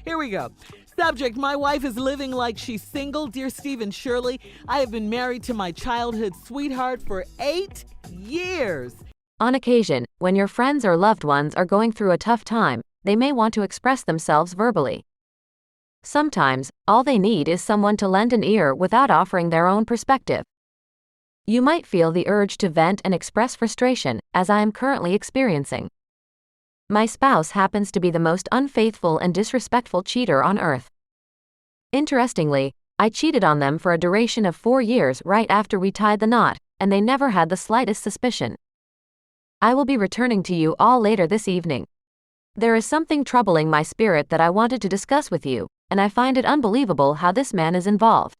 Here we go. Subject: my wife is living like she's single. Dear Steve and Shirley, I have been married to my childhood sweetheart for 8 years. On occasion, when your friends or loved ones are going through a tough time, they may want to express themselves verbally. Sometimes, all they need is someone to lend an ear without offering their own perspective. You might feel the urge to vent and express frustration, as I am currently experiencing. My spouse happens to be the most unfaithful and disrespectful cheater on earth. Interestingly, I cheated on them for a duration of 4 years right after we tied the knot, and they never had the slightest suspicion. I will be returning to you all later this evening. There is something troubling my spirit that I wanted to discuss with you, and I find it unbelievable how this man is involved.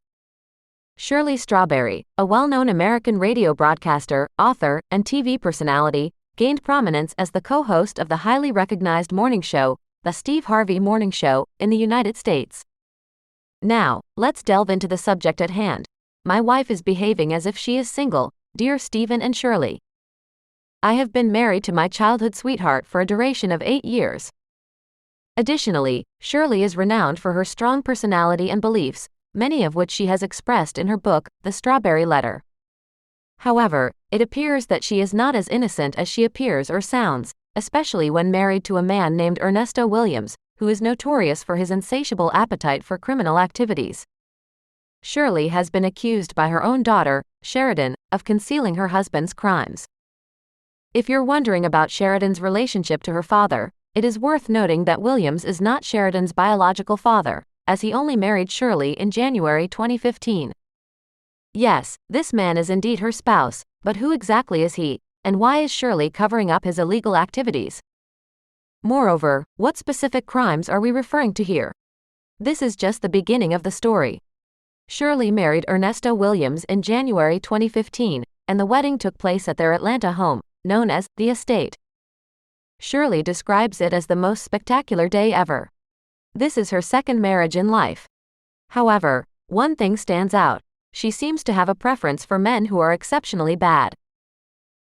Shirley Strawberry, a well-known American radio broadcaster, author, and TV personality, gained prominence as the co-host of the highly recognized morning show, The Steve Harvey Morning Show, in the United States. Now, let's delve into the subject at hand. My wife is behaving as if she is single, dear Stephen and Shirley. I have been married to my childhood sweetheart for a duration of 8 years. Additionally, Shirley is renowned for her strong personality and beliefs, many of which she has expressed in her book, The Strawberry Letter. However, it appears that she is not as innocent as she appears or sounds, especially when married to a man named Ernesto Williams, who is notorious for his insatiable appetite for criminal activities. Shirley has been accused by her own daughter, Sheridyn, of concealing her husband's crimes. If you're wondering about Sheridyn's relationship to her father, it is worth noting that Williams is not Sheridyn's biological father, as he only married Shirley in January 2015. Yes, this man is indeed her spouse, but who exactly is he, and why is Shirley covering up his illegal activities? Moreover, what specific crimes are we referring to here? This is just the beginning of the story. Shirley married Ernesto Williams in January 2015, and the wedding took place at their Atlanta home, known as the estate. Shirley describes it as the most spectacular day ever. This is her second marriage in life. However, one thing stands out: she seems to have a preference for men who are exceptionally bad.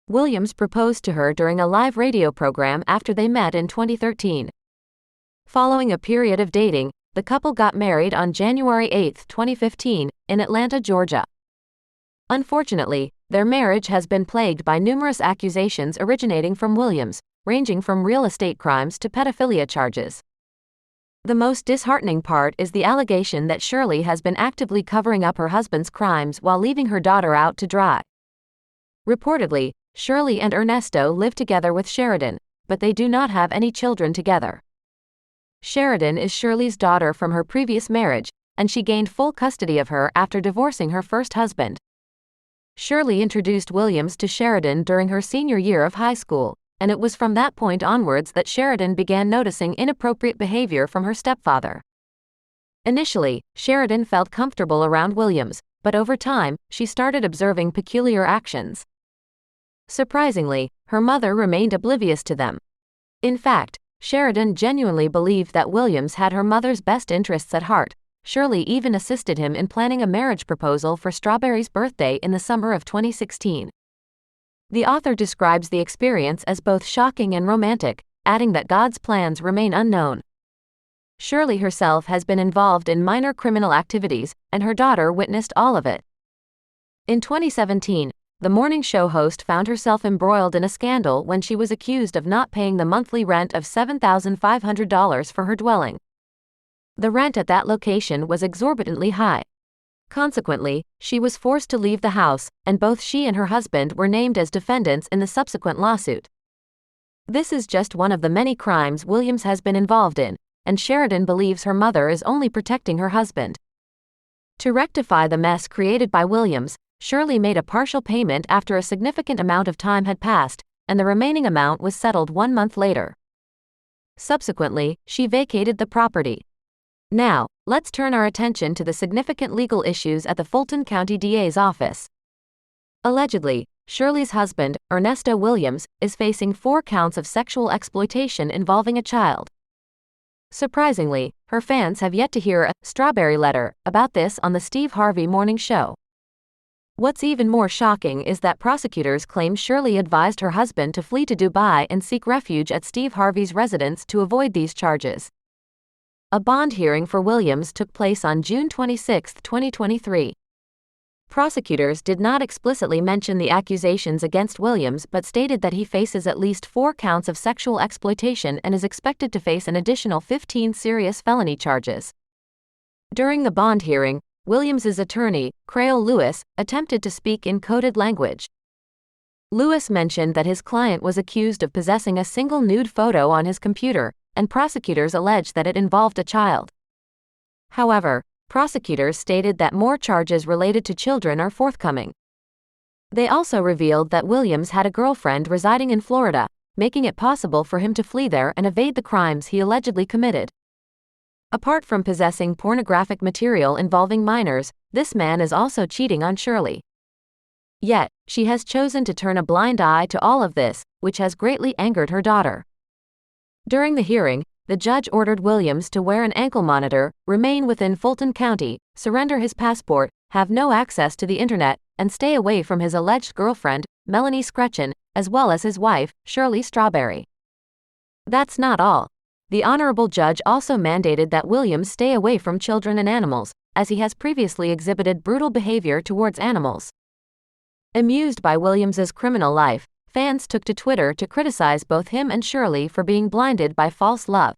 Williams proposed to her during a live radio program after they met in 2013. Following a period of dating, the couple got married on January 8, 2015, in Atlanta, Georgia. Unfortunately, their marriage has been plagued by numerous accusations originating from Williams, ranging from real estate crimes to pedophilia charges. The most disheartening part is the allegation that Shirley has been actively covering up her husband's crimes while leaving her daughter out to dry. Reportedly, Shirley and Ernesto live together with Sheridyn, but they do not have any children together. Sheridyn is Shirley's daughter from her previous marriage, and she gained full custody of her after divorcing her first husband. Shirley introduced Williams to Sheridyn during her senior year of high school, and it was from that point onwards that Sheridyn began noticing inappropriate behavior from her stepfather. Initially, Sheridyn felt comfortable around Williams, but over time, she started observing peculiar actions. Surprisingly, her mother remained oblivious to them. In fact, Sheridyn genuinely believed that Williams had her mother's best interests at heart. Shirley even assisted him in planning a marriage proposal for Strawberry's birthday in the summer of 2016. The author describes the experience as both shocking and romantic, adding that God's plans remain unknown. Shirley herself has been involved in minor criminal activities, and her daughter witnessed all of it. In 2017, the morning show host found herself embroiled in a scandal when she was accused of not paying the monthly rent of $7,500 for her dwelling. The rent at that location was exorbitantly high. Consequently, she was forced to leave the house, and both she and her husband were named as defendants in the subsequent lawsuit. This is just one of the many crimes Williams has been involved in, and Sheridyn believes her mother is only protecting her husband. To rectify the mess created by Williams, Shirley made a partial payment after a significant amount of time had passed, and the remaining amount was settled 1 month later. Subsequently, she vacated the property. Now, let's turn our attention to the significant legal issues at the Fulton County DA's office. Allegedly, Shirley's husband, Ernesto Williams, is facing 4 counts of sexual exploitation involving a child. Surprisingly, her fans have yet to hear a Strawberry Letter about this on the Steve Harvey Morning Show. What's even more shocking is that prosecutors claim Shirley advised her husband to flee to Dubai and seek refuge at Steve Harvey's residence to avoid these charges. A bond hearing for Williams took place on June 26, 2023. Prosecutors did not explicitly mention the accusations against Williams but stated that he faces at least 4 counts of sexual exploitation and is expected to face an additional 15 serious felony charges. During the bond hearing, Williams's attorney, Crail Lewis, attempted to speak in coded language. Lewis mentioned that his client was accused of possessing a single nude photo on his computer, and prosecutors alleged that it involved a child. However, prosecutors stated that more charges related to children are forthcoming. They also revealed that Williams had a girlfriend residing in Florida, making it possible for him to flee there and evade the crimes he allegedly committed. Apart from possessing pornographic material involving minors, this man is also cheating on Shirley. Yet, she has chosen to turn a blind eye to all of this, which has greatly angered her daughter. During the hearing, the judge ordered Williams to wear an ankle monitor, remain within Fulton County, surrender his passport, have no access to the internet, and stay away from his alleged girlfriend, Melanie Scretchen, as well as his wife, Shirley Strawberry. That's not all. The honorable judge also mandated that Williams stay away from children and animals, as he has previously exhibited brutal behavior towards animals. Amused by Williams's criminal life, fans took to Twitter to criticize both him and Shirley for being blinded by false love.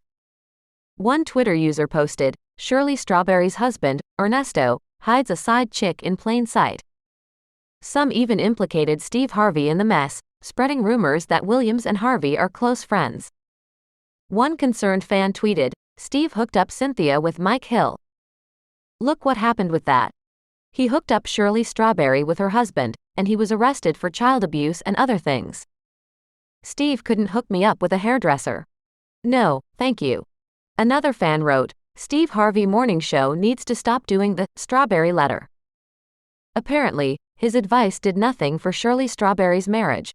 One Twitter user posted, "Shirley Strawberry's husband, Ernesto, hides a side chick in plain sight." Some even implicated Steve Harvey in the mess, spreading rumors that Williams and Harvey are close friends. One concerned fan tweeted, "Steve hooked up Cynthia with Mike Hill. Look what happened with that. He hooked up Shirley Strawberry with her husband, and he was arrested for child abuse and other things. Steve couldn't hook me up with a hairdresser. No, thank you." Another fan wrote, "Steve Harvey morning show needs to stop doing the strawberry letter." Apparently, his advice did nothing for Shirley Strawberry's marriage.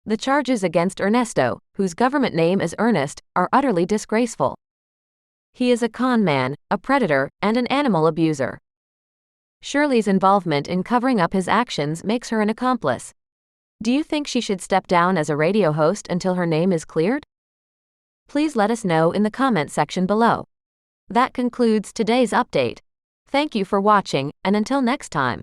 The charges against Ernesto, whose government name is Ernest, are utterly disgraceful. He is a con man, a predator, and an animal abuser. Shirley's involvement in covering up his actions makes her an accomplice. Do you think she should step down as a radio host until her name is cleared? Please let us know in the comment section below. That concludes today's update. Thank you for watching, and until next time.